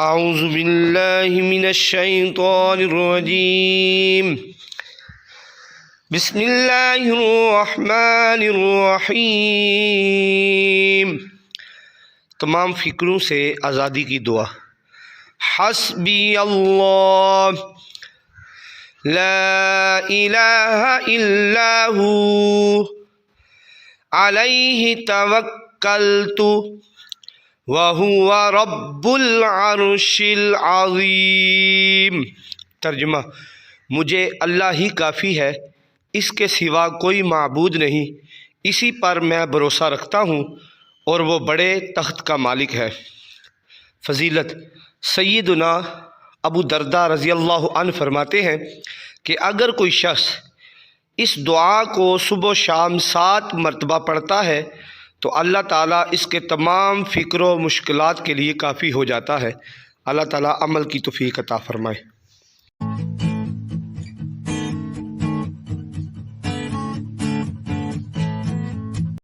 اعوذ باللہ من الشیطان الرجیم بسم اللہ الرحمن الرحیم۔ تمام فکروں سے آزادی کی دعا۔ حسبی اللہ لا الہ الا ہو علیہ توکلت وَهُوَ رَبُّ الْعَرْشِ الْعَظِيمِ۔ ترجمہ: مجھے اللہ ہی کافی ہے، اس کے سوا کوئی معبود نہیں، اسی پر میں بھروسہ رکھتا ہوں اور وہ بڑے تخت کا مالک ہے۔ فضیلت: سیدنا ابو درداء رضی اللہ عنہ فرماتے ہیں کہ اگر کوئی شخص اس دعا کو صبح و شام 7 مرتبہ پڑھتا ہے تو اللہ تعالیٰ اس کے تمام فکر و مشکلات کے لیے کافی ہو جاتا ہے۔ اللہ تعالیٰ عمل کی توفیق عطا فرمائے۔